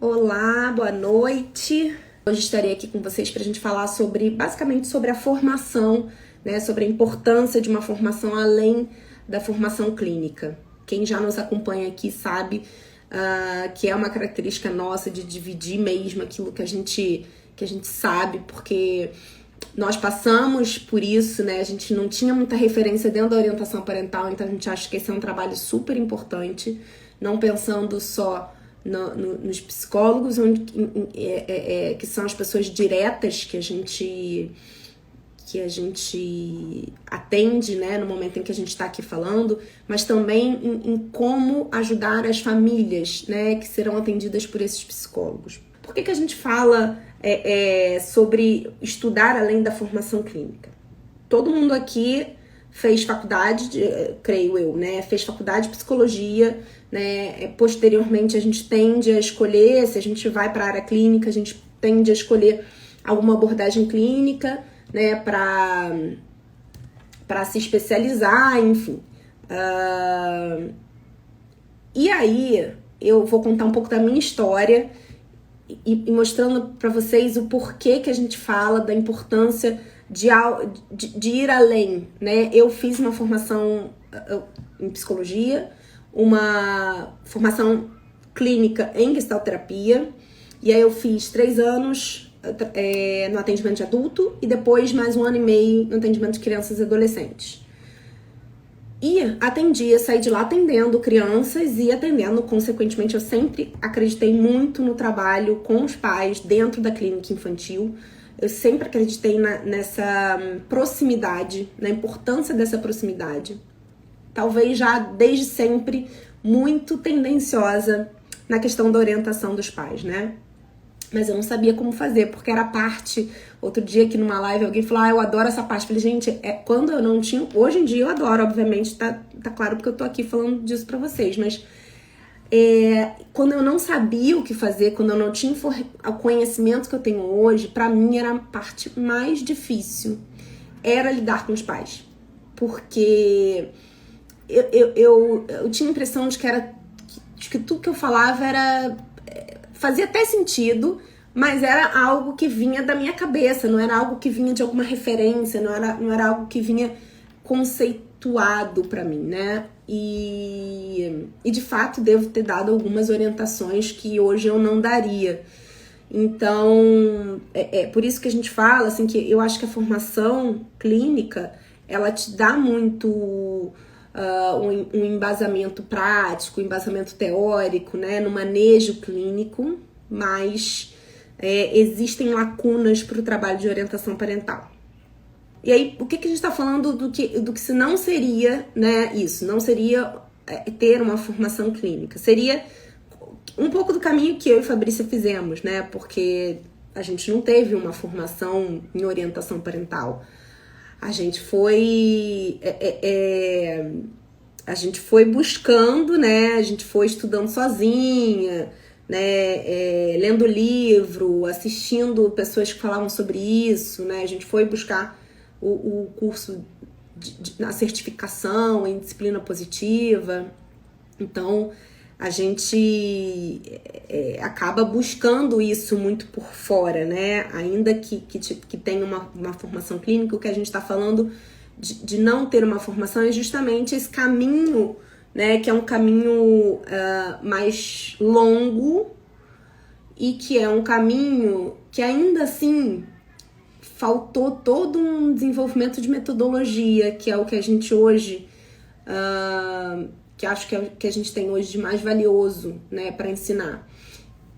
Olá, boa noite. Hoje estarei aqui com vocês para a gente falar basicamente sobre a formação, né? Sobre a importância de uma formação além da formação clínica. Quem já nos acompanha aqui sabe que é uma característica nossa de dividir mesmo aquilo que a gente sabe, porque nós passamos por isso, né? A gente não tinha muita referência dentro da orientação parental, então a gente acha que esse é um trabalho super importante, não pensando só nos psicólogos, que são as pessoas diretas que a gente atende, né, no momento em que a gente está aqui falando, mas também em como ajudar as famílias, né, que serão atendidas por esses psicólogos. Por que a gente fala sobre estudar além da formação clínica? Todo mundo aqui fez faculdade, creio eu, né? Fez faculdade de psicologia, né? Posteriormente a gente tende a escolher, se a gente vai para a área clínica, a gente tende a escolher alguma abordagem clínica, né? Para se especializar, enfim. E aí eu vou contar um pouco da minha história e mostrando para vocês o porquê que a gente fala da importância de ir além, né? Eu fiz uma formação em psicologia, uma formação clínica em gestalterapia, e aí eu fiz 3 anos no atendimento de adulto e depois mais 1 ano e meio no atendimento de crianças e adolescentes. E saí de lá atendendo crianças e atendendo, consequentemente, eu sempre acreditei muito no trabalho com os pais dentro da clínica infantil. Eu sempre acreditei nessa proximidade, na importância dessa proximidade. Talvez já desde sempre muito tendenciosa na questão da orientação dos pais, né? Mas eu não sabia como fazer, porque era parte. Outro dia aqui numa live alguém falou, eu adoro essa parte. Eu falei, gente, quando eu não tinha... Hoje em dia eu adoro, obviamente, tá claro, porque eu tô aqui falando disso pra vocês, mas... quando eu não sabia o que fazer, quando eu não tinha o conhecimento que eu tenho hoje, pra mim era a parte mais difícil, era lidar com os pais. Porque eu tinha a impressão de que tudo que eu falava fazia até sentido, mas era algo que vinha da minha cabeça, não era algo que vinha de alguma referência, não era algo que vinha conceituado pra mim, né? E de fato devo ter dado algumas orientações que hoje eu não daria. Então, por isso que a gente fala, assim, que eu acho que a formação clínica, ela te dá muito um embasamento prático, um embasamento teórico, né, no manejo clínico, mas existem lacunas para o trabalho de orientação parental. E aí, o que a gente está falando do que se não seria, né, isso? Não seria ter uma formação clínica. Seria um pouco do caminho que eu e Fabrícia fizemos, né? Porque a gente não teve uma formação em orientação parental. A gente foi buscando, né? A gente foi estudando sozinha, né? Lendo livro, assistindo pessoas que falavam sobre isso, né? A gente foi buscar o curso na certificação em disciplina positiva. Então, a gente acaba buscando isso muito por fora, né? Ainda que tenha uma formação clínica, o que a gente está falando de não ter uma formação é justamente esse caminho, né? Que é um caminho mais longo e que é um caminho que ainda assim faltou todo um desenvolvimento de metodologia, que é o que a gente hoje... que acho que é o que a gente tem hoje de mais valioso, né, para ensinar.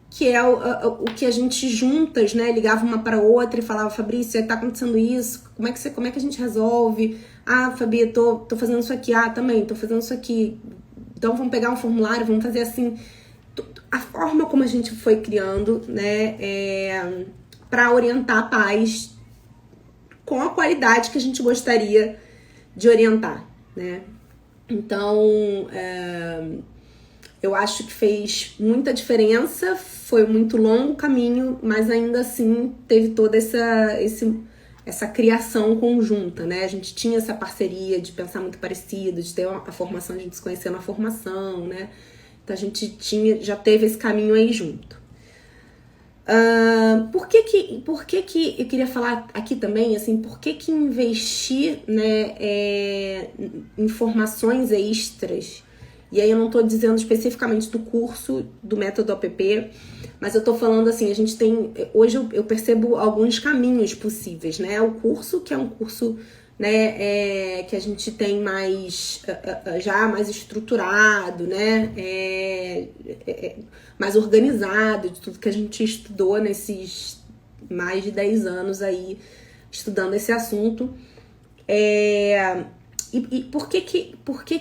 Que é o que a gente juntas, né, ligava uma para outra e falava, Fabrícia, tá acontecendo isso, como é que a gente resolve? Ah, Fabi, tô fazendo isso aqui, também, tô fazendo isso aqui. Então vamos pegar um formulário, vamos fazer assim. A forma como a gente foi criando, né, para orientar pais com a qualidade que a gente gostaria de orientar, né? Então, eu acho que fez muita diferença, foi muito longo o caminho, mas ainda assim teve toda essa criação conjunta, né? A gente tinha essa parceria de pensar muito parecido, de ter a formação, a gente se conhecer na formação, né? Então a gente já teve esse caminho aí junto. Por que que eu queria falar aqui também, assim, por que que investir, né, informações extras, e aí eu não tô dizendo especificamente do curso do método APP, mas eu tô falando assim, a gente tem, hoje eu percebo alguns caminhos possíveis, né, o curso, que é um curso, né, que a gente tem mais, já mais estruturado, né, mais organizado, de tudo que a gente estudou nesses mais de 10 anos aí, estudando esse assunto. E por que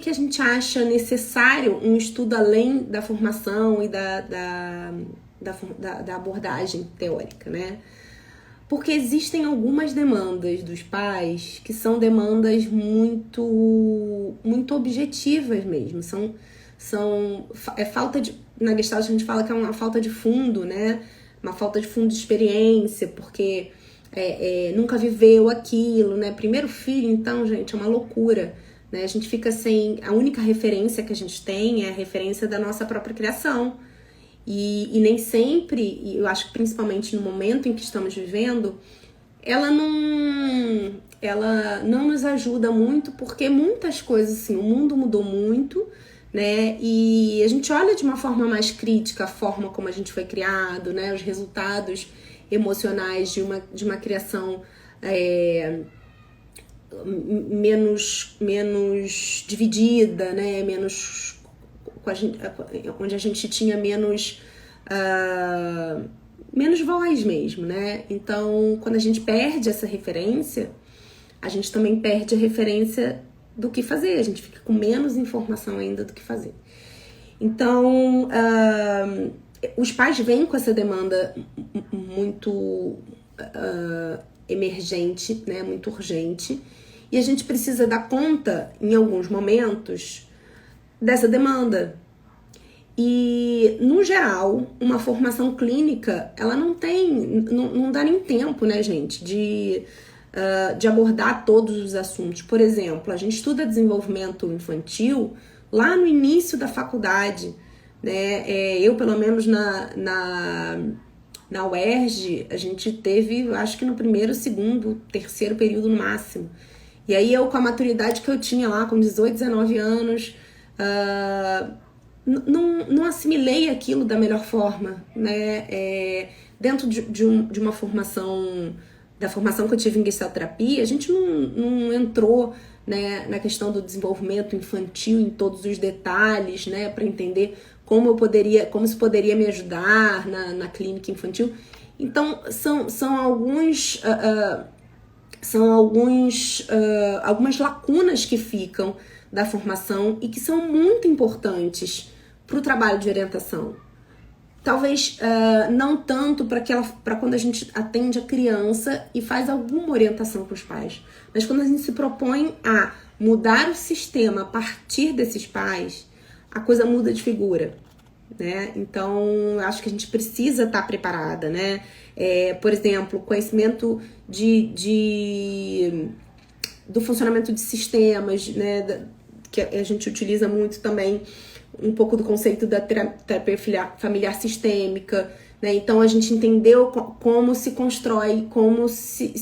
a gente acha necessário um estudo além da formação e da abordagem teórica, né? Porque existem algumas demandas dos pais que são demandas muito objetivas mesmo. É falta de... Na Gestalt a gente fala que é uma falta de fundo, né? Uma falta de fundo de experiência, porque nunca viveu aquilo, né? Primeiro filho, então, gente, é uma loucura, né? A gente fica sem... A única referência que a gente tem é a referência da nossa própria criação. E nem sempre, e eu acho que principalmente no momento em que estamos vivendo, ela não nos ajuda muito, porque muitas coisas, assim, o mundo mudou muito, né? E a gente olha de uma forma mais crítica a forma como a gente foi criado, né? Os resultados emocionais de uma criação menos dividida, né? Onde a gente tinha menos voz mesmo, né? Então, quando a gente perde essa referência, a gente também perde a referência do que fazer, a gente fica com menos informação ainda do que fazer. Então, os pais vêm com essa demanda muito emergente, né? Muito urgente, e a gente precisa dar conta, em alguns momentos, dessa demanda. E, no geral, uma formação clínica, ela não dá nem tempo, né, gente, de abordar todos os assuntos. Por exemplo, a gente estuda desenvolvimento infantil lá no início da faculdade, né? Eu, pelo menos na UERJ, a gente teve, acho que no primeiro, segundo, terceiro período no máximo. E aí eu, com a maturidade que eu tinha lá, com 18, 19 anos, não assimilei aquilo da melhor forma, né? Dentro de uma formação, da formação que eu tive em gestalterapia, a gente não entrou, né, na questão do desenvolvimento infantil em todos os detalhes, né, para entender como isso poderia me ajudar na clínica infantil. Então, são algumas lacunas que ficam da formação e que são muito importantes para o trabalho de orientação. Talvez não tanto para quando a gente atende a criança e faz alguma orientação para os pais, mas quando a gente se propõe a mudar o sistema a partir desses pais, a coisa muda de figura, né? Então, eu acho que a gente precisa estar preparada, né? Por exemplo, conhecimento do funcionamento de sistemas, né? Que a gente utiliza muito também, um pouco do conceito da terapia familiar sistêmica, né? Então, a gente entendeu como se constrói, como se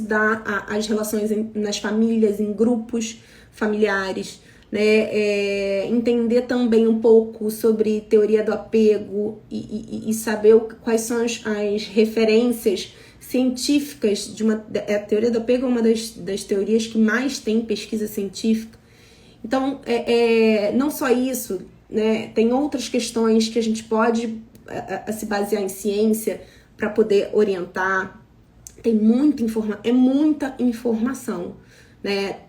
dá as relações nas famílias, em grupos familiares, né? Entender também um pouco sobre teoria do apego e saber quais são as referências científicas a teoria do apego é uma das teorias que mais tem pesquisa científica. Então, não só isso, né? Tem outras questões que a gente pode se basear em ciência para poder orientar. Tem muita informação, né?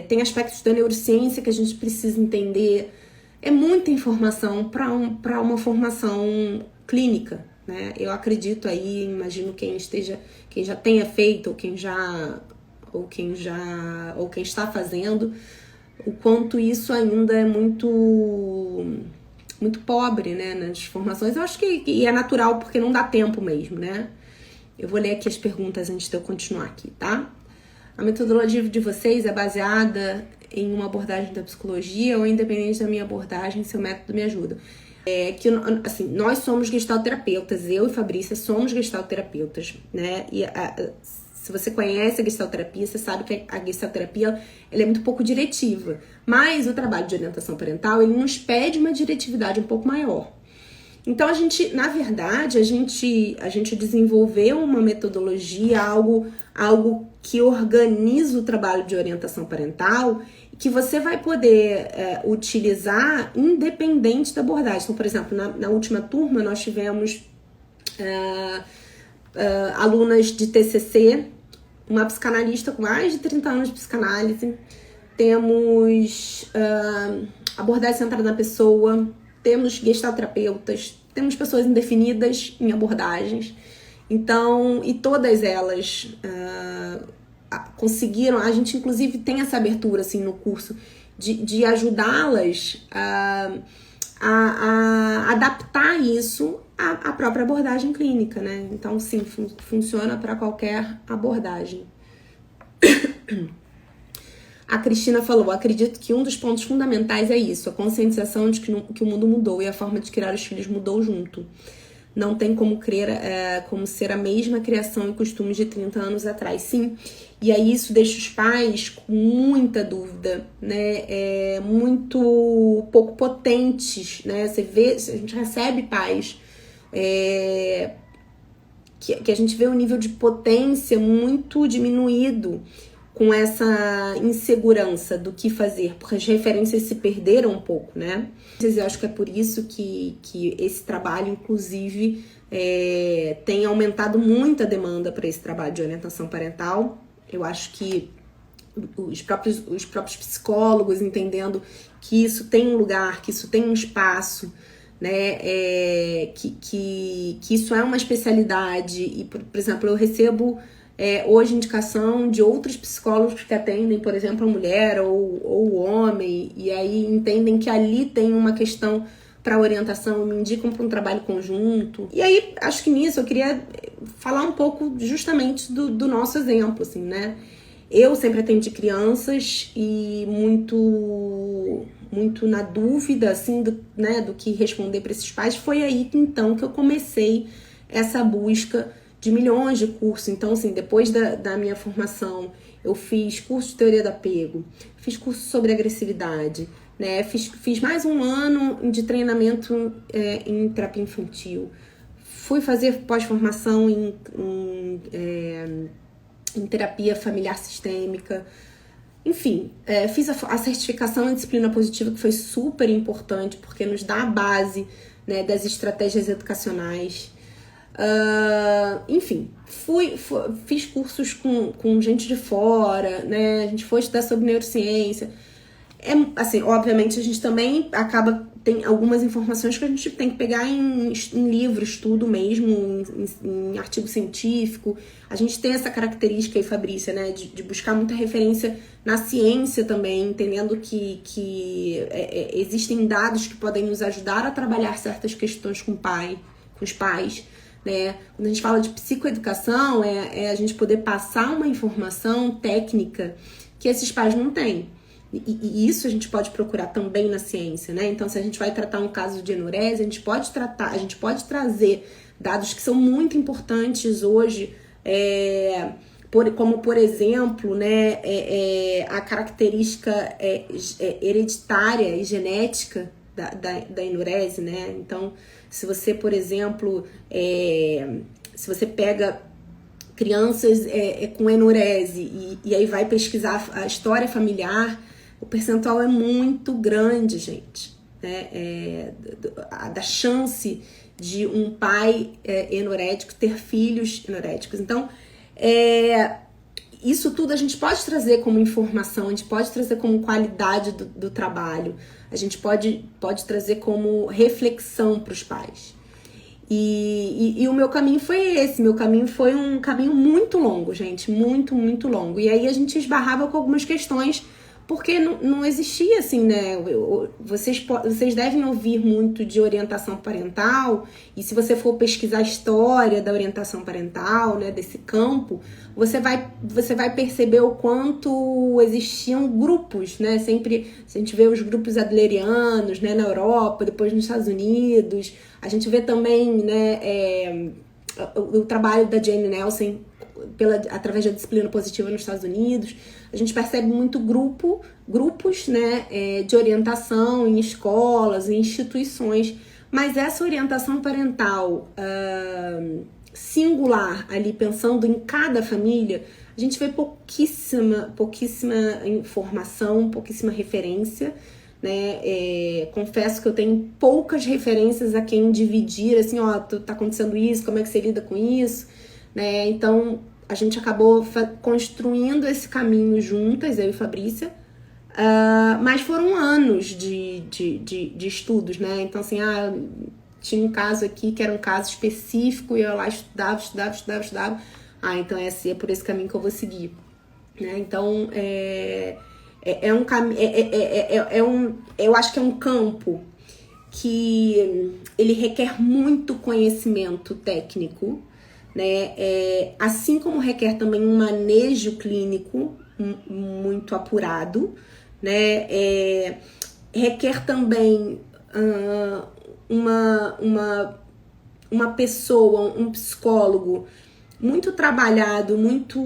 Tem aspectos da neurociência que a gente precisa entender. É muita informação para uma formação clínica, né? Eu acredito aí, imagino quem já tenha feito, ou quem está fazendo, o quanto isso ainda é muito pobre, né, nas formações. Eu acho que é natural, porque não dá tempo mesmo, né? Eu vou ler aqui as perguntas antes de eu continuar aqui, tá? A metodologia de vocês é baseada em uma abordagem da psicologia ou independente da minha abordagem, seu método me ajuda? Que, assim, nós somos gestalterapeutas, eu e Fabrícia somos gestalterapeutas, né? E se você conhece a gestalterapia, você sabe que a gestalterapia ela é muito pouco diretiva. Mas o trabalho de orientação parental, ele nos pede uma diretividade um pouco maior. Então, a gente, na verdade, a gente desenvolveu uma metodologia, algo que organiza o trabalho de orientação parental, que você vai poder utilizar independente da abordagem. Então, por exemplo, na última turma, nós tivemos alunas de TCC, uma psicanalista com mais de 30 anos de psicanálise, temos abordagem centrada na pessoa, temos gestalterapeutas, temos pessoas indefinidas em abordagens. Então, e todas elas conseguiram, a gente inclusive tem essa abertura assim, no curso de ajudá-las a adaptar isso à própria abordagem clínica, né? Então, sim, funciona para qualquer abordagem. A Cristina falou, acredito que um dos pontos fundamentais é isso, a conscientização de que o mundo mudou e a forma de criar os filhos mudou junto. Não tem como como ser a mesma criação e costumes de 30 anos atrás. Sim, e aí isso deixa os pais com muita dúvida, né? Muito pouco potentes, né? Você vê, a gente recebe pais que a gente vê um nível de potência muito diminuído com essa insegurança do que fazer, porque as referências se perderam um pouco, né? Eu acho que é por isso que esse trabalho, inclusive, tem aumentado muito a demanda para esse trabalho de orientação parental. Eu acho que os próprios psicólogos entendendo que isso tem um lugar, que isso tem um espaço, né? Que isso é uma especialidade. E, por exemplo, eu recebo hoje indicação de outros psicólogos que atendem, por exemplo, a mulher ou o homem, e aí entendem que ali tem uma questão para orientação, me indicam para um trabalho conjunto. E aí, acho que nisso eu queria falar um pouco justamente do nosso exemplo, assim, né? Eu sempre atendi crianças e muito na dúvida, assim, do que responder para esses pais. Foi aí, então, que eu comecei essa busca de milhões de cursos. Então, assim, depois da minha formação, eu fiz curso de teoria do apego, fiz curso sobre agressividade, né? Fiz mais um ano de treinamento em terapia infantil. Fui fazer pós-formação em terapia familiar sistêmica. Enfim, fiz a certificação em disciplina positiva, que foi super importante, porque nos dá a base, né, das estratégias educacionais. Enfim, fiz cursos com gente de fora, né? A gente foi estudar sobre neurociência. Assim, obviamente a gente também tem algumas informações que a gente tem que pegar em livro, estudo mesmo, em artigo científico. A gente tem essa característica aí, Fabrícia, né? De buscar muita referência na ciência também, entendendo que existem dados que podem nos ajudar a trabalhar certas questões com os pais. Né? Quando a gente fala de psicoeducação, a gente poder passar uma informação técnica que esses pais não têm. E isso a gente pode procurar também na ciência, né? Então, se a gente vai tratar um caso de enurese, a gente pode trazer dados que são muito importantes hoje, como, por exemplo, né, a característica hereditária e genética da enurese, né? Então, se você, por exemplo, se você pega crianças com enurese e aí vai pesquisar a história familiar, o percentual é muito grande, gente, né? Da chance de um pai enorético ter filhos enoréticos. Então, isso tudo a gente pode trazer como informação, a gente pode trazer como qualidade do trabalho, a gente pode trazer como reflexão para os pais. E o meu caminho foi esse, meu caminho foi um caminho muito longo, gente, muito, muito longo. E aí a gente esbarrava com algumas questões porque não existia assim, né? Vocês devem ouvir muito de orientação parental, e se você for pesquisar a história da orientação parental, né, desse campo, você vai perceber o quanto existiam grupos, né? Sempre a gente vê os grupos adlerianos, né, na Europa, depois nos Estados Unidos. A gente vê também, né, o trabalho da Jane Nelsen através da disciplina positiva nos Estados Unidos. A gente percebe muito grupos, né, de orientação em escolas, em instituições, mas essa orientação parental singular, ali pensando em cada família, a gente vê pouquíssima informação, pouquíssima referência, né? Confesso que eu tenho poucas referências a quem dividir, assim, ó, tá acontecendo isso, como é que você lida com isso, né? Então a gente acabou construindo esse caminho juntas, eu e Fabrícia, mas foram anos de estudos, né? Então, assim, tinha um caso aqui que era um caso específico e eu lá estudava. Então é por esse caminho que eu vou seguir, né? Então, um caminho, eu acho que é um campo que ele requer muito conhecimento técnico, né? Assim como requer também um manejo clínico muito apurado, né? Requer também uma pessoa, um psicólogo muito trabalhado, muito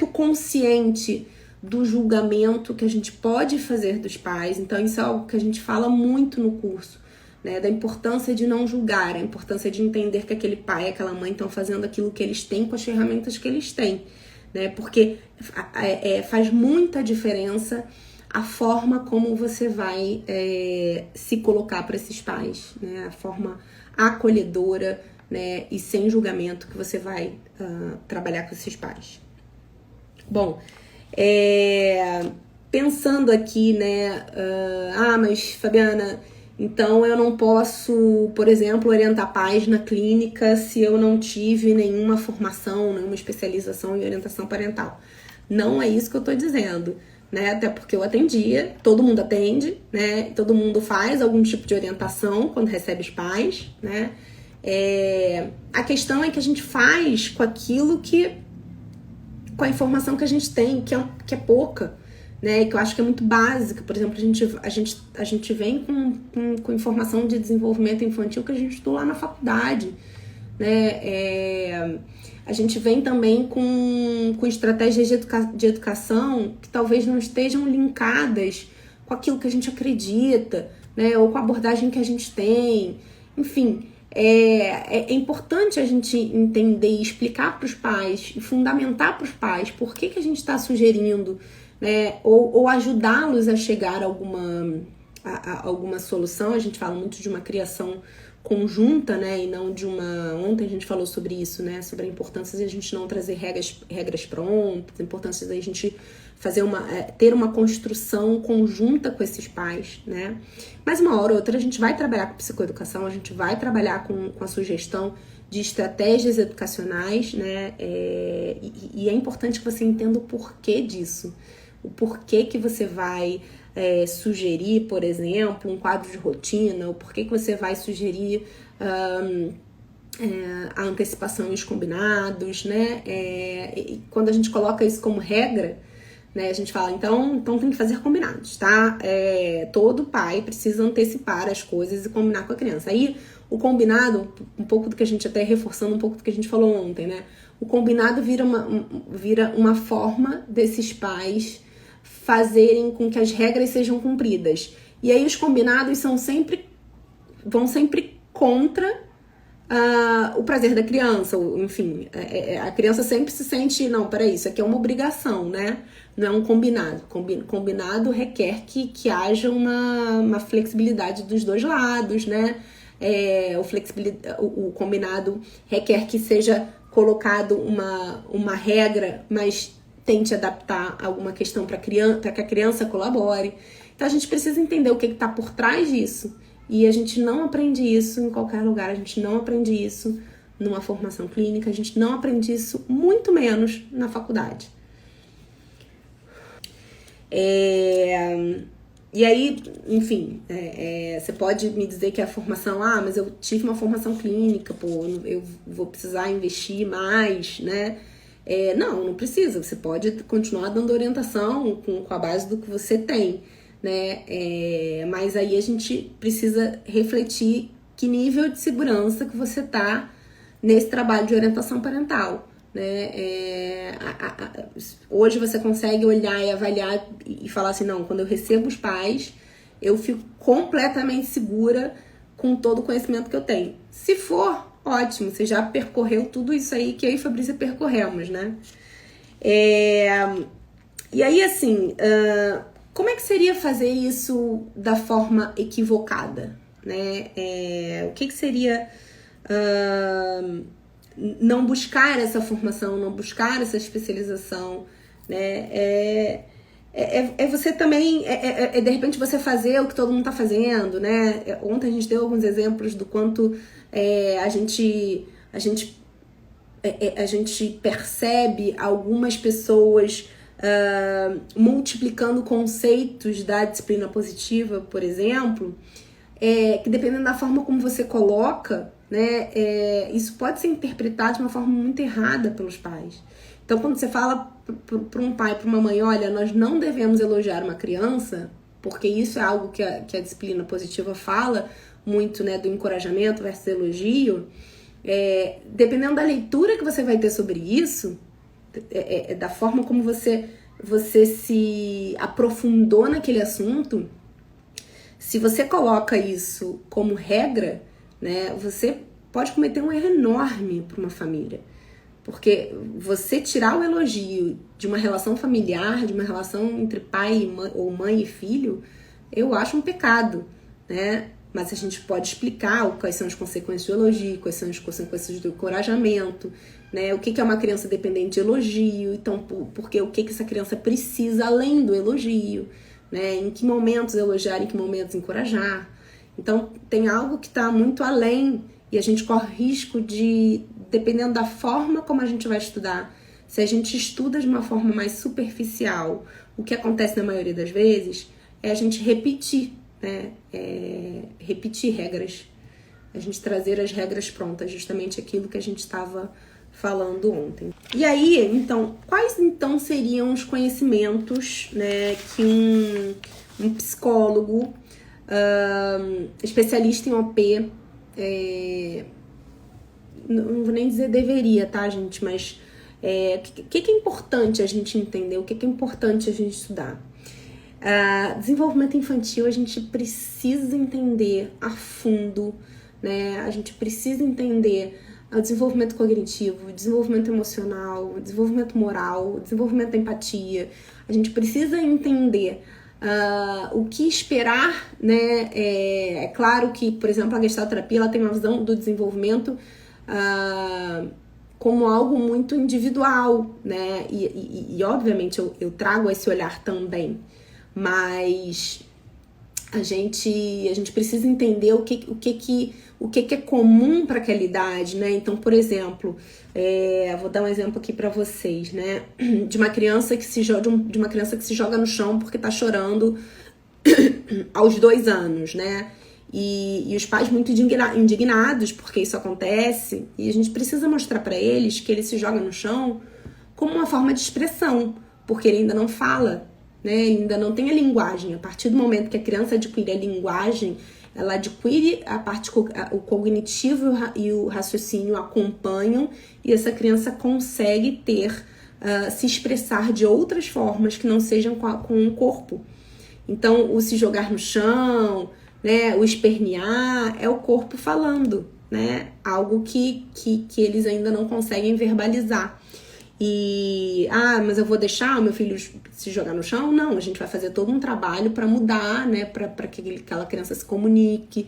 consciente do julgamento que a gente pode fazer dos pais. Então isso é algo que a gente fala muito no curso, né, da importância de não julgar, a importância de entender que aquele pai e aquela mãe estão fazendo aquilo que eles têm com as ferramentas que eles têm, né, porque faz muita diferença a forma como você vai se colocar para esses pais, né, a forma acolhedora, né, e sem julgamento que você vai trabalhar com esses pais. Bom, pensando aqui, né, mas Fabiana, então eu não posso, por exemplo, orientar pais na clínica se eu não tive nenhuma formação, nenhuma especialização em orientação parental. Não é isso que eu tô dizendo, né? Até porque eu atendia, todo mundo atende, né? Todo mundo faz algum tipo de orientação quando recebe os pais, né? A questão é que a gente faz com aquilo com a informação que a gente tem, que é pouca, né, que eu acho que é muito básica. Por exemplo, a gente vem com informação de desenvolvimento infantil que a gente estudou lá na faculdade, né, a gente vem também com estratégias de educação que talvez não estejam linkadas com aquilo que a gente acredita, né, ou com a abordagem que a gente tem, enfim. É importante a gente entender e explicar para os pais e fundamentar para os pais por que a gente está sugerindo, né, ou ajudá-los a chegar a alguma solução. A gente fala muito de uma criação conjunta, né, e não de uma... Ontem a gente falou sobre isso, né, sobre a importância de a gente não trazer regras prontas, a importância da gente ter uma construção conjunta com esses pais, né? Mas uma hora ou outra a gente vai trabalhar com psicoeducação, a gente vai trabalhar com a sugestão de estratégias educacionais, né? E é importante que você entenda o porquê disso. O porquê que você vai sugerir, por exemplo, um quadro de rotina, o porquê que você vai sugerir a antecipação e os combinados, né? E quando a gente coloca isso como regra, né, a gente fala, então tem que fazer combinados, tá? Todo pai precisa antecipar as coisas e combinar com a criança. Aí, o combinado, um pouco do que a gente até reforçando um pouco do que a gente falou ontem, né? O combinado vira uma forma desses pais fazerem com que as regras sejam cumpridas. E aí os combinados vão sempre contra o prazer da criança, enfim, a criança sempre se sente, não, peraí, isso aqui é uma obrigação, né? Não é um combinado. Combinado requer que haja uma flexibilidade dos dois lados, né? O combinado requer que seja colocado uma regra, mas tente adaptar alguma questão para que a criança colabore. Então a gente precisa entender o que está por trás disso. E a gente não aprende isso em qualquer lugar, a gente não aprende isso numa formação clínica, a gente não aprende isso muito menos na faculdade. E aí, enfim, você pode me dizer que a formação, mas eu tive uma formação clínica, eu vou precisar investir mais, né? Não precisa, você pode continuar dando orientação com a base do que você tem, né? Mas aí a gente precisa refletir que nível de segurança que você tá nesse trabalho de orientação parental, né? Hoje você consegue olhar e avaliar e falar assim, não, quando eu recebo os pais, eu fico completamente segura com todo o conhecimento que eu tenho. Se for, ótimo, você já percorreu tudo isso aí que eu e Fabrícia percorremos, né? E aí, assim, como é que seria fazer isso da forma equivocada, né? O que seria não buscar essa formação, não buscar essa especialização, né? Você também, de repente você fazer o que todo mundo tá fazendo, né? Ontem a gente deu alguns exemplos do quanto a gente percebe algumas pessoas multiplicando conceitos da disciplina positiva, por exemplo, que dependendo da forma como você coloca, né, isso pode ser interpretado de uma forma muito errada pelos pais. Então, quando você fala para um pai, para uma mãe, olha, nós não devemos elogiar uma criança, porque isso é algo que a disciplina positiva fala muito, né, do encorajamento versus elogio, dependendo da leitura que você vai ter sobre isso, da forma como você se aprofundou naquele assunto, se você coloca isso como regra, né, você pode cometer um erro enorme para uma família. Porque você tirar o elogio de uma relação familiar, de uma relação entre pai e mãe, ou mãe e filho, eu acho um pecado, né? Mas a gente pode explicar quais são as consequências do elogio, quais são as consequências do encorajamento, né? O que é uma criança dependente de elogio, então porque o que essa criança precisa além do elogio, né? Em que momentos elogiar, em que momentos encorajar. Então tem algo que está muito além e a gente corre risco de, dependendo da forma como a gente vai estudar, se a gente estuda de uma forma mais superficial, o que acontece na maioria das vezes é a gente repetir, né? Repetir regras, a gente trazer as regras prontas, justamente aquilo que a gente estava falando ontem. E aí, então, quais então seriam os conhecimentos, né, que um psicólogo especialista em OP, não vou nem dizer deveria, tá, gente, mas o que é importante a gente entender, o que é importante a gente estudar? Desenvolvimento infantil a gente precisa entender a fundo, né? A gente precisa entender o desenvolvimento cognitivo, o desenvolvimento emocional, o desenvolvimento moral, o desenvolvimento da empatia. A gente precisa entender o que esperar, né? É claro que, por exemplo, a gestalterapia ela tem uma visão do desenvolvimento como algo muito individual, né? E obviamente eu trago esse olhar também, mas a gente precisa entender o que é comum para aquela idade, né? Então, por exemplo, vou dar um exemplo aqui para vocês, né? De uma criança que se joga no chão porque tá chorando aos 2 anos, né? E os pais muito indignados porque isso acontece, e a gente precisa mostrar para eles que ele se joga no chão como uma forma de expressão, porque ele ainda não fala, né? Ele ainda não tem a linguagem. A partir do momento que a criança adquire a linguagem, ela adquire o cognitivo e o raciocínio acompanham, e essa criança consegue se expressar de outras formas que não sejam com o corpo. Então, o se jogar no chão, né, o espernear, é o corpo falando, né? Algo que eles ainda não conseguem verbalizar. E, mas eu vou deixar o meu filho se jogar no chão? Não, a gente vai fazer todo um trabalho para mudar, né, para que aquela criança se comunique.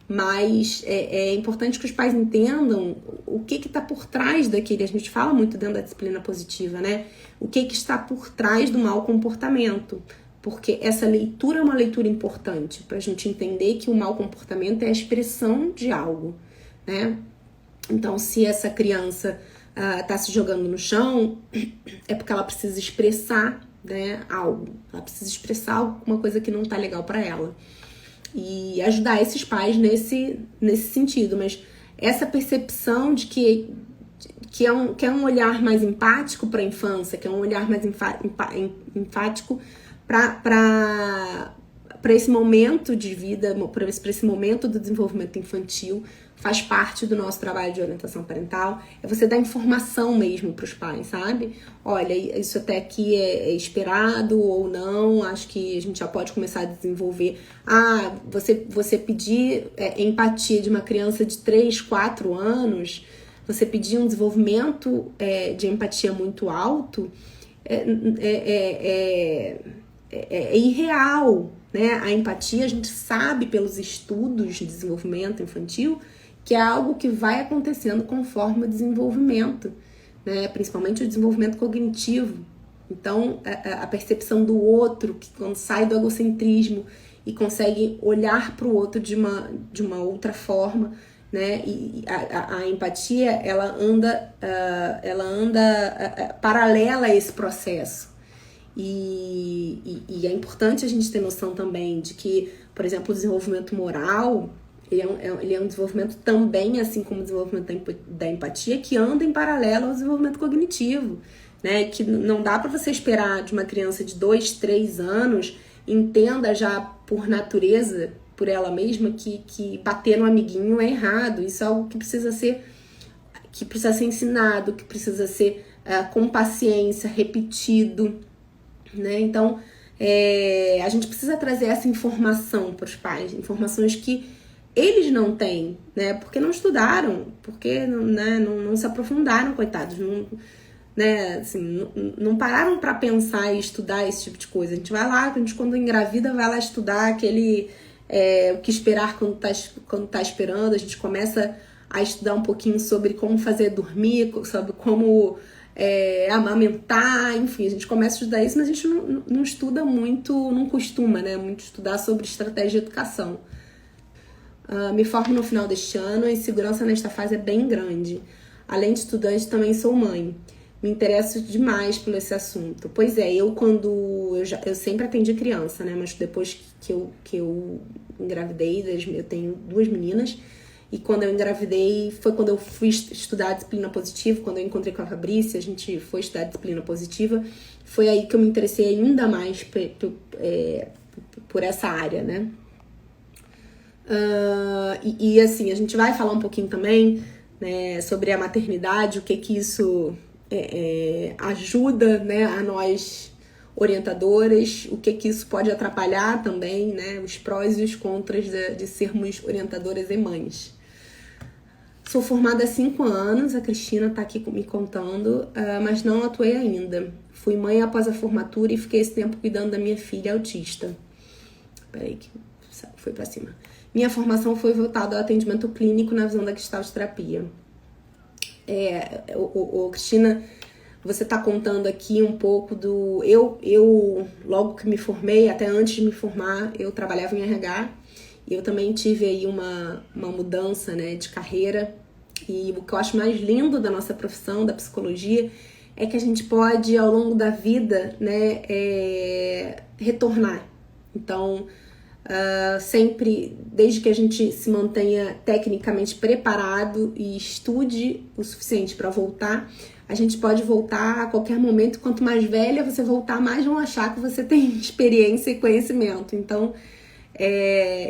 Mas é importante que os pais entendam o que está por trás daquele. A gente fala muito dentro da disciplina positiva, né? O que está por trás do mau comportamento. Porque essa leitura é uma leitura importante para a gente entender que o mau comportamento é a expressão de algo, né? Então, se essa criança tá se jogando no chão, é porque ela precisa expressar né, algo. Ela precisa expressar alguma coisa que não tá legal para ela. E ajudar esses pais nesse sentido. Mas essa percepção de que é um olhar mais empático para a infância, que é um olhar mais enfático para esse momento de vida, para esse momento do desenvolvimento infantil, faz parte do nosso trabalho de orientação parental. É você dar informação mesmo para os pais, sabe? Olha, isso até aqui é esperado ou não, acho que a gente já pode começar a desenvolver. Você pedir empatia de uma criança de 3, 4 anos, você pedir um desenvolvimento de empatia muito alto, é irreal, né? A empatia, a gente sabe pelos estudos de desenvolvimento infantil que é algo que vai acontecendo conforme o desenvolvimento, né? Principalmente o desenvolvimento cognitivo. Então, a percepção do outro, que quando sai do egocentrismo e consegue olhar para o outro de uma outra forma, né? E a empatia, ela anda paralela a esse processo. E é importante a gente ter noção também de que, por exemplo, o desenvolvimento moral, ele é um desenvolvimento também, assim como o desenvolvimento da empatia, que anda em paralelo ao desenvolvimento cognitivo, né? Que não dá para você esperar de uma criança de 2, 3 anos entenda já por natureza, por ela mesma, que bater no amiguinho é errado. Isso é algo que precisa ser ensinado, que precisa ser com paciência, repetido, né? Então, a gente precisa trazer essa informação para os pais, informações que eles não têm, né? Porque não estudaram, porque não se aprofundaram, coitados, né? Assim, não pararam para pensar e estudar esse tipo de coisa. A gente vai lá, quando engravida, vai lá estudar o que esperar quando tá esperando. A gente começa a estudar um pouquinho sobre como fazer dormir, sobre como amamentar, enfim, a gente começa a estudar isso, mas a gente não estuda muito, não costuma, né, muito estudar sobre estratégia de educação. Me formo no final deste ano e segurança nesta fase é bem grande. Além de estudante, também sou mãe. Me interesso demais por esse assunto. Pois é, eu sempre atendi criança, né, mas depois que eu engravidei, eu tenho 2 meninas, e quando eu engravidei, foi quando eu fui estudar disciplina positiva, quando eu encontrei com a Fabrícia, a gente foi estudar disciplina positiva, foi aí que eu me interessei ainda mais por essa área, né? E assim, a gente vai falar um pouquinho também, né, sobre a maternidade, o que isso ajuda, né, a nós orientadoras, o que isso pode atrapalhar também, né, os prós e os contras de sermos orientadoras e mães. Sou formada há 5 anos, a Cristina tá aqui me contando, mas não atuei ainda. Fui mãe após a formatura e fiquei esse tempo cuidando da minha filha autista. Peraí que foi pra cima. Minha formação foi voltada ao atendimento clínico na visão da Gestalt terapia. Cristina, você tá contando aqui um pouco do... Eu, logo que me formei, até antes de me formar, eu trabalhava em RH. E eu também tive aí uma mudança, né, de carreira. E o que eu acho mais lindo da nossa profissão, da psicologia, é que a gente pode, ao longo da vida, né, retornar. Então, sempre, desde que a gente se mantenha tecnicamente preparado e estude o suficiente para voltar, a gente pode voltar a qualquer momento. Quanto mais velha você voltar, mais vão achar que você tem experiência e conhecimento. Então,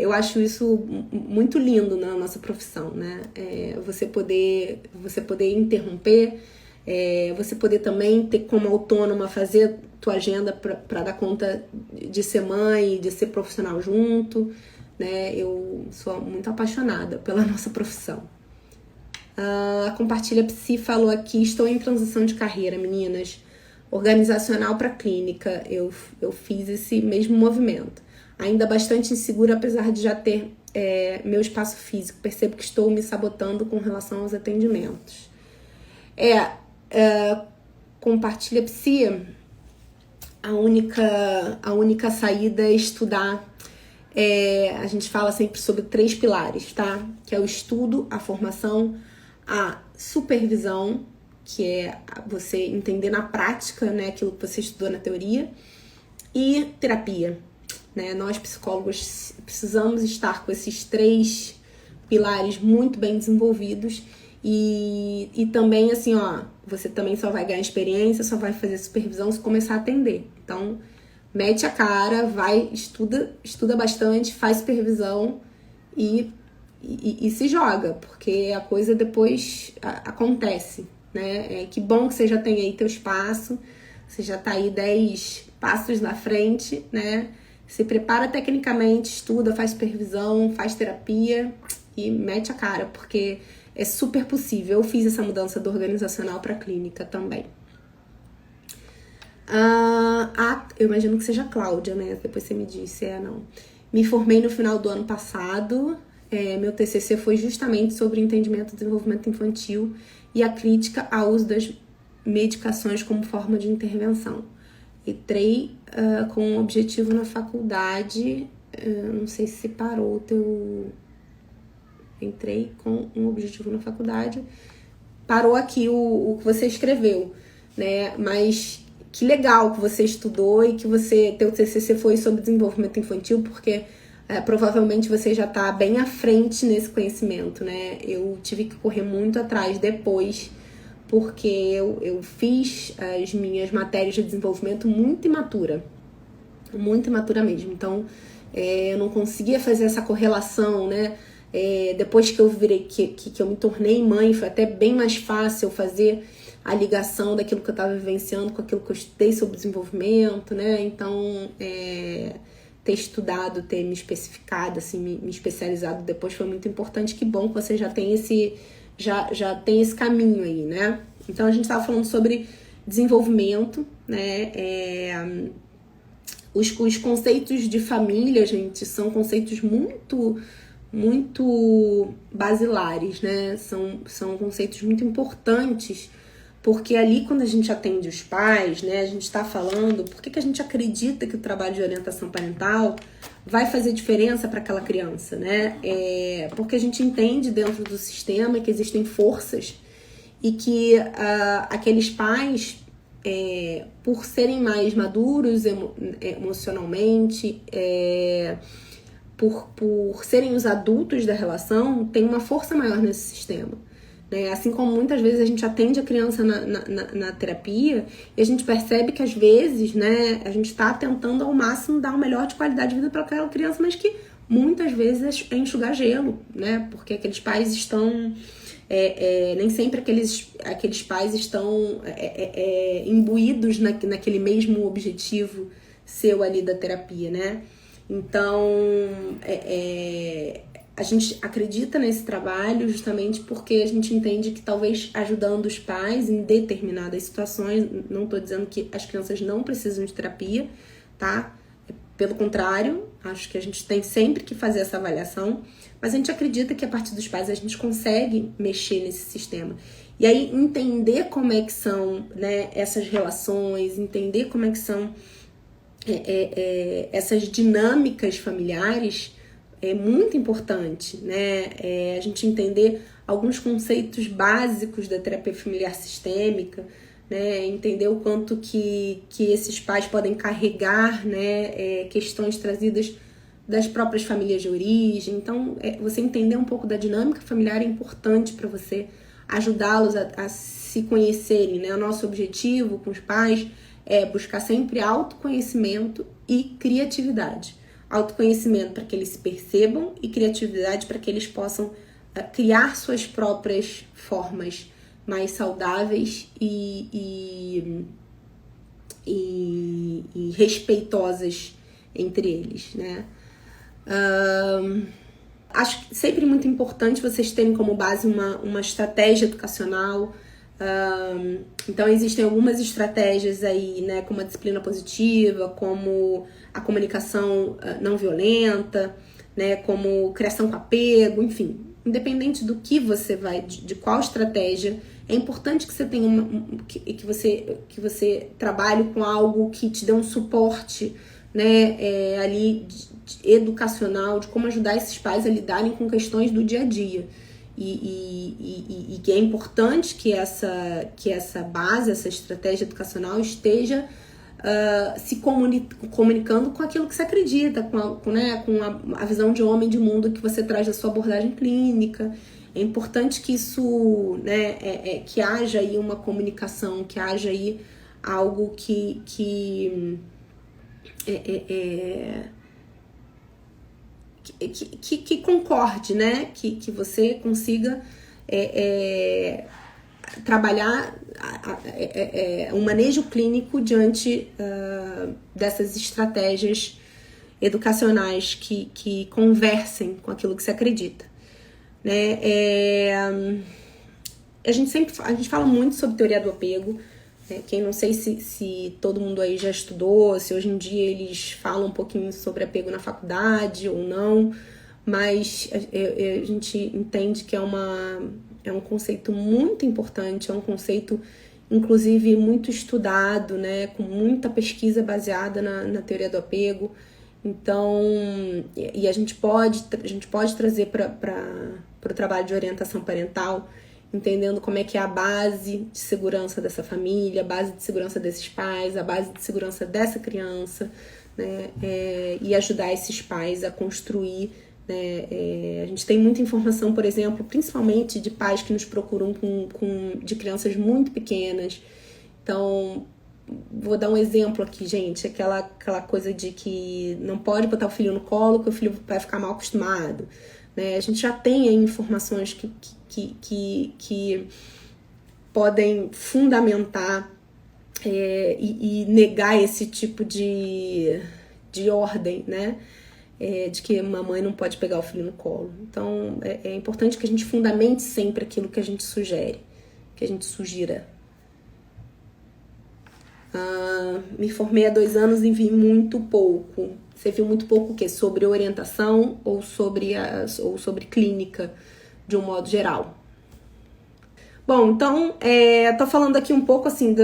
eu acho isso muito lindo na nossa profissão, né? Você poder interromper, você poder também ter como autônoma fazer tua agenda para dar conta de ser mãe, de ser profissional junto, né? Eu sou muito apaixonada pela nossa profissão. A Compartilha Psi falou aqui: estou em transição de carreira, meninas, organizacional para clínica. Eu fiz esse mesmo movimento. Ainda bastante insegura, apesar de já ter meu espaço físico. Percebo que estou me sabotando com relação aos atendimentos. Compartilha Psi, a única saída é estudar. A gente fala sempre sobre 3 pilares, tá? Que é o estudo, a formação, a supervisão, que é você entender na prática, né, aquilo que você estudou na teoria, e terapia, né? Nós, psicólogos, precisamos estar com esses 3 pilares muito bem desenvolvidos e também, assim, ó, você também só vai ganhar experiência, só vai fazer supervisão se começar a atender. Então, mete a cara, vai, estuda bastante, faz supervisão e se joga, porque a coisa depois acontece, né? Que bom que você já tem aí teu espaço, você já tá aí 10 passos na frente, né? Se prepara tecnicamente, estuda, faz supervisão, faz terapia e mete a cara, porque é super possível. Eu fiz essa mudança do organizacional para clínica também. Eu imagino que seja Cláudia, né? Depois você me disse, não. Me formei no final do ano passado. Meu TCC foi justamente sobre entendimento do desenvolvimento infantil e a crítica ao uso das medicações como forma de intervenção. Entrei com um objetivo na faculdade, não sei se separou o teu... Entrei com um objetivo na faculdade, parou aqui o que você escreveu, né? Mas que legal que você estudou e que teu TCC foi sobre desenvolvimento infantil, porque provavelmente você já está bem à frente nesse conhecimento, né? Eu tive que correr muito atrás depois, porque eu fiz as minhas matérias de desenvolvimento muito imatura mesmo. Então, eu não conseguia fazer essa correlação, né? Depois que eu virei, que eu me tornei mãe, foi até bem mais fácil fazer a ligação daquilo que eu estava vivenciando com aquilo que eu estudei sobre desenvolvimento, né? Então, ter estudado, ter me especificado, assim, me especializado depois foi muito importante. Que bom que você já tem já tem esse caminho aí, né? Então, a gente estava falando sobre desenvolvimento, né? Os conceitos de família, gente, são conceitos muito basilares, né? São conceitos muito importantes, porque ali, quando a gente atende os pais, né, a gente está falando por que a gente acredita que o trabalho de orientação parental vai fazer diferença para aquela criança, né? Porque a gente entende dentro do sistema que existem forças e que aqueles pais, por serem mais maduros emocionalmente, por serem os adultos da relação, tem uma força maior nesse sistema. Né? Assim como muitas vezes a gente atende a criança na terapia e a gente percebe que às vezes, né, a gente está tentando ao máximo dar o melhor de qualidade de vida para aquela criança, mas que muitas vezes é enxugar gelo, né? Porque aqueles pais estão... nem sempre aqueles pais estão imbuídos naquele mesmo objetivo seu ali da terapia, né? Então, a gente acredita nesse trabalho justamente porque a gente entende que talvez ajudando os pais em determinadas situações, não estou dizendo que as crianças não precisam de terapia, tá? Pelo contrário, acho que a gente tem sempre que fazer essa avaliação, mas a gente acredita que a partir dos pais a gente consegue mexer nesse sistema. E aí entender como é que são, né, essas relações, entender como é que são essas dinâmicas familiares é muito importante, né? A gente entender alguns conceitos básicos da terapia familiar sistêmica, né? Entender o quanto que esses pais podem carregar, né, questões trazidas das próprias famílias de origem. Então, você entender um pouco da dinâmica familiar é importante para você ajudá-los a se conhecerem, né? O nosso objetivo com os pais é buscar sempre autoconhecimento e criatividade. Autoconhecimento para que eles se percebam e criatividade para que eles possam criar suas próprias formas mais saudáveis e respeitosas entre eles, né? Acho que sempre muito importante vocês terem como base uma estratégia educacional. Então existem algumas estratégias aí, né, como a disciplina positiva, como a comunicação não violenta, né, como criação com apego, enfim, independente do que você vai, de qual estratégia, é importante que você tenha que você trabalhe com algo que te dê um suporte, né, ali educacional, de como ajudar esses pais a lidarem com questões do dia a dia. e que é importante que essa base, essa estratégia educacional esteja se comunicando com aquilo que você acredita, com a visão de homem de mundo que você traz da sua abordagem clínica. É importante que isso, né, que haja aí uma comunicação, que haja aí algo que concorde, né? Que você consiga trabalhar um manejo clínico diante dessas estratégias educacionais que conversem com aquilo que você acredita, né? A gente fala muito sobre teoria do apego. Quem não sei se todo mundo aí já estudou, se hoje em dia eles falam um pouquinho sobre apego na faculdade ou não, mas a gente entende que é um conceito muito importante, é um conceito, inclusive, muito estudado, né, com muita pesquisa baseada na teoria do apego. Então, e a gente pode trazer para o trabalho de orientação parental, entendendo como é que é a base de segurança dessa família, a base de segurança desses pais, a base de segurança dessa criança, né? E ajudar esses pais a construir, né? A gente tem muita informação, por exemplo, principalmente de pais que nos procuram de crianças muito pequenas. Então, vou dar um exemplo aqui, gente, aquela coisa de que não pode botar o filho no colo que o filho vai ficar mal acostumado, né? A gente já tem aí informações que podem fundamentar e negar esse tipo de ordem, né? De que mamãe não pode pegar o filho no colo. Então, é importante que a gente fundamente sempre aquilo que a gente sugere, que a gente sugira. Me formei há 2 anos e vi muito pouco. Você viu muito pouco o quê? Sobre orientação ou sobre clínica, de um modo geral? Bom, então, tô falando aqui um pouco, assim,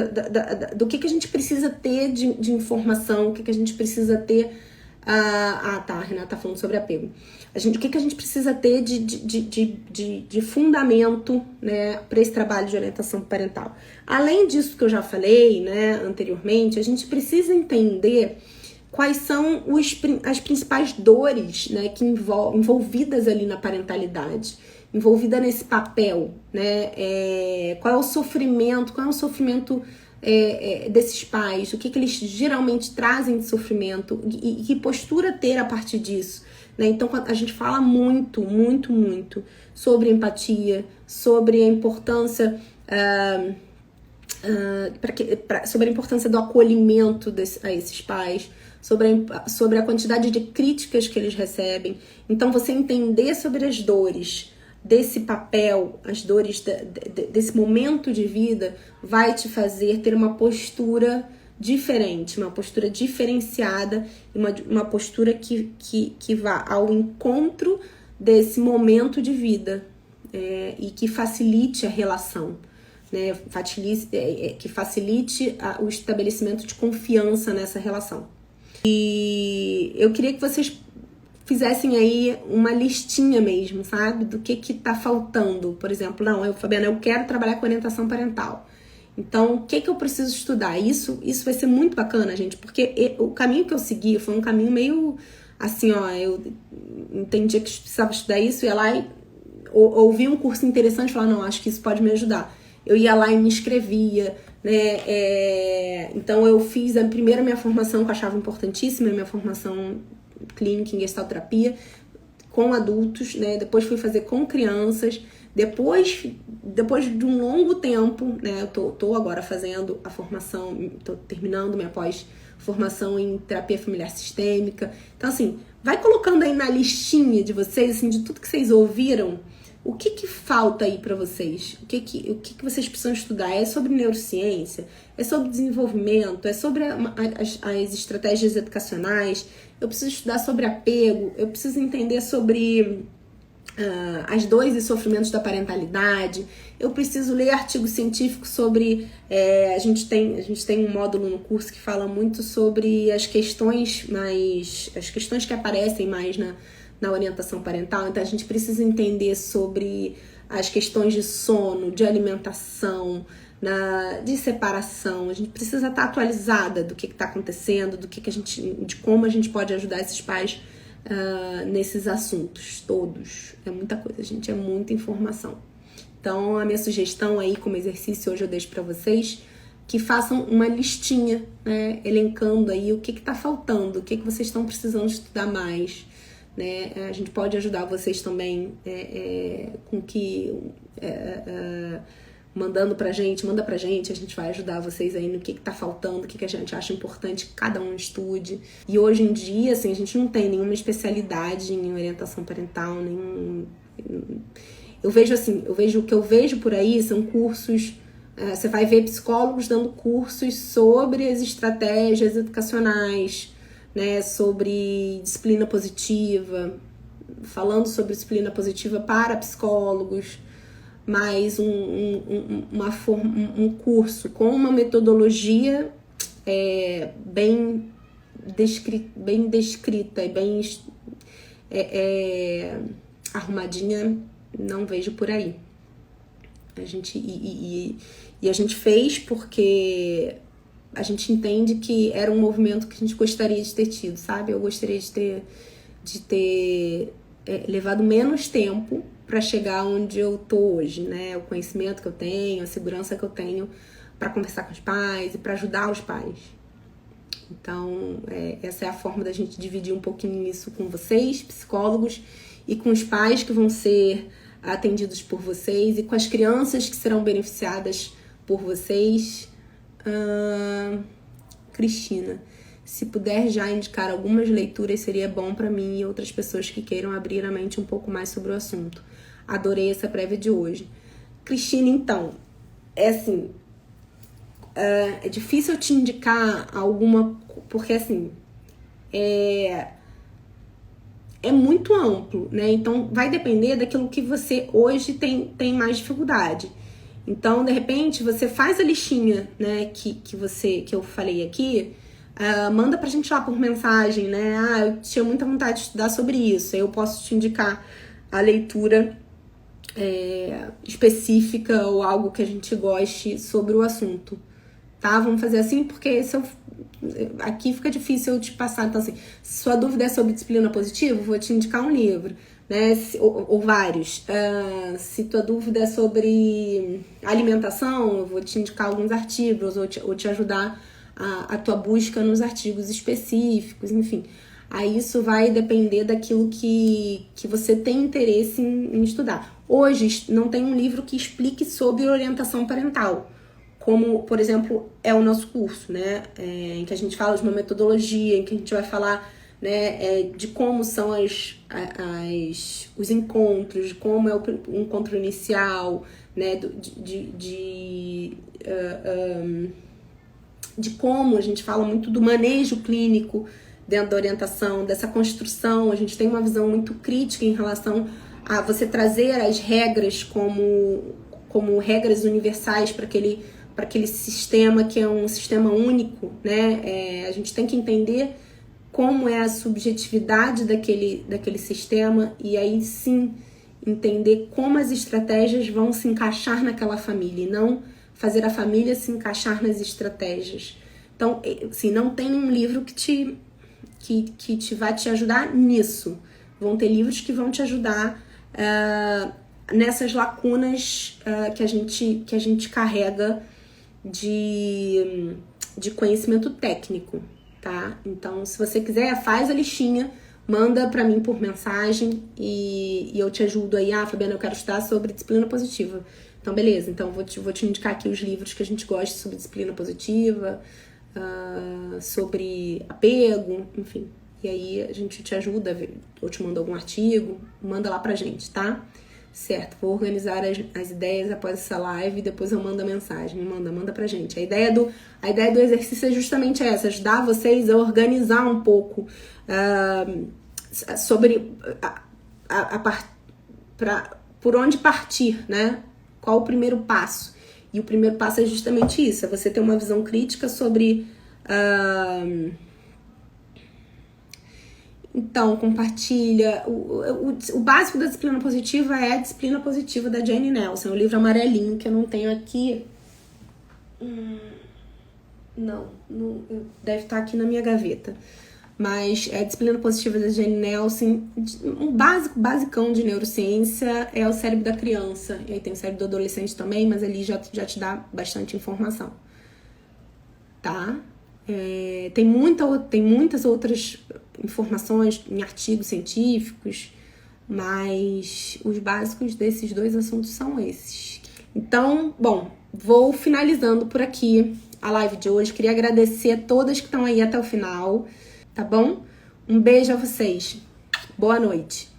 do que a gente precisa ter de informação, o que a gente precisa ter... tá, a Renata tá falando sobre apego. O que a gente precisa ter de fundamento, né, para esse trabalho de orientação parental. Além disso que eu já falei, né, anteriormente, a gente precisa entender quais são as principais dores, né, que envolvidas ali na parentalidade, envolvida nesse papel, né? Qual é o sofrimento desses pais, o que eles geralmente trazem de sofrimento e que postura ter a partir disso, né? Então a gente fala muito, muito, muito sobre empatia, sobre a importância sobre a importância do acolhimento a esses pais, sobre a quantidade de críticas que eles recebem. Então você entender sobre as dores desse papel, as dores desse momento de vida, vai te fazer ter uma postura diferente, uma postura diferenciada, uma postura que vá ao encontro desse momento de vida, e que facilite a relação, né? Que facilite o estabelecimento de confiança nessa relação. E eu queria que vocês fizessem aí uma listinha mesmo, sabe? Do que tá faltando. Por exemplo, Fabiana, eu quero trabalhar com orientação parental. Então, o que eu preciso estudar? Isso vai ser muito bacana, gente, porque o caminho que eu segui foi um caminho meio assim, eu entendia que precisava estudar isso, ia lá e ouvi um curso interessante e falava, não, acho que isso pode me ajudar. Eu ia lá e me inscrevia, né? Então, eu fiz primeiro a minha formação, que eu achava importantíssima, a minha formação clínica em gestalterapia com adultos, né? Depois fui fazer com crianças. Depois de um longo tempo, né? Eu tô agora fazendo a formação, tô terminando minha pós-formação em terapia familiar sistêmica. Então, assim, vai colocando aí na listinha de vocês, assim, de tudo que vocês ouviram, o que falta aí para vocês? O que vocês precisam estudar? É sobre neurociência? É sobre desenvolvimento? É sobre as estratégias educacionais? Eu preciso estudar sobre apego? Eu preciso entender sobre as dores e sofrimentos da parentalidade? Eu preciso ler artigos científicos sobre... a gente tem um módulo no curso que fala muito sobre as questões que aparecem mais na orientação parental. Então, a gente precisa entender sobre as questões de sono, de alimentação, de separação. A gente precisa estar atualizada do que está acontecendo, de como a gente pode ajudar esses pais nesses assuntos todos. É muita coisa, gente, é muita informação. Então, a minha sugestão aí como exercício hoje eu deixo para vocês que façam uma listinha, né, elencando aí o que está faltando, o que vocês estão precisando estudar mais, né? A gente pode ajudar vocês também com que manda pra gente, a gente vai ajudar vocês aí no que tá faltando, o que a gente acha importante que cada um estude. E hoje em dia, assim, a gente não tem nenhuma especialidade em orientação parental, eu vejo o que eu vejo por aí são cursos, você vai ver psicólogos dando cursos sobre as estratégias educacionais, né, sobre disciplina positiva, falando sobre disciplina positiva para psicólogos, mas um curso com uma metodologia bem descrita e bem arrumadinha, não vejo por aí. A gente fez porque a gente entende que era um movimento que a gente gostaria de ter tido, sabe? Eu gostaria de ter levado menos tempo para chegar onde eu tô hoje, né? O conhecimento que eu tenho, a segurança que eu tenho para conversar com os pais e para ajudar os pais. Então, essa é a forma da gente dividir um pouquinho isso com vocês, psicólogos, e com os pais que vão ser atendidos por vocês e com as crianças que serão beneficiadas por vocês. Cristina, se puder já indicar algumas leituras, seria bom para mim e outras pessoas que queiram abrir a mente um pouco mais sobre o assunto. Adorei essa prévia de hoje. Cristina, então, é difícil eu te indicar alguma, porque assim, é muito amplo, né? Então, vai depender daquilo que você hoje tem mais dificuldade. Então, de repente, você faz a listinha, né, que eu falei aqui, manda pra gente lá por mensagem, né? Eu tinha muita vontade de estudar sobre isso. Aí eu posso te indicar a leitura específica ou algo que a gente goste sobre o assunto, tá? Vamos fazer assim, porque aqui fica difícil eu te passar. Então, assim, se sua dúvida é sobre disciplina positiva, eu vou te indicar um livro, né? Ou vários. Se tua dúvida é sobre alimentação, eu vou te indicar alguns artigos, ou te ajudar a tua busca nos artigos específicos, enfim. Aí isso vai depender daquilo que você tem interesse em estudar. Hoje não tem um livro que explique sobre orientação parental, como, por exemplo, é o nosso curso, né? Em que a gente fala de uma metodologia, em que a gente vai falar, né, de como são os encontros, de como é o encontro inicial, né, de como a gente fala muito do manejo clínico dentro da orientação, dessa construção. A gente tem uma visão muito crítica em relação a você trazer as regras como regras universais para aquele sistema que é um sistema único, né? A gente tem que entender como é a subjetividade daquele sistema e aí sim entender como as estratégias vão se encaixar naquela família e não fazer a família se encaixar nas estratégias. Então, assim, não tem um livro que vai te ajudar nisso. Vão ter livros que vão te ajudar nessas lacunas que a gente carrega de conhecimento técnico, tá? Então, se você quiser, faz a listinha, manda pra mim por mensagem e eu te ajudo aí. Fabiana, eu quero estudar sobre disciplina positiva. Então, beleza. Então, vou te indicar aqui os livros que a gente gosta sobre disciplina positiva, sobre apego, enfim. E aí, a gente te ajuda, ou te manda algum artigo, manda lá pra gente, tá? Certo, vou organizar as ideias após essa live e depois eu mando a mensagem. Manda pra gente. A ideia do exercício é justamente essa, ajudar vocês a organizar um pouco sobre por onde partir, né? Qual o primeiro passo? E o primeiro passo é justamente isso, é você ter uma visão crítica sobre Então, compartilha. O básico da disciplina positiva é a disciplina positiva da Jane Nelson, o livro amarelinho que eu não tenho aqui. Não, deve estar aqui na minha gaveta. Mas a disciplina positiva da Jane Nelson, um basicão de neurociência é o cérebro da criança. E aí tem o cérebro do adolescente também, mas ali já te dá bastante informação. Tá? Tem muitas outras informações em artigos científicos, mas os básicos desses dois assuntos são esses. Então, bom, vou finalizando por aqui a live de hoje. Queria agradecer a todas que estão aí até o final, tá bom? Um beijo a vocês. Boa noite.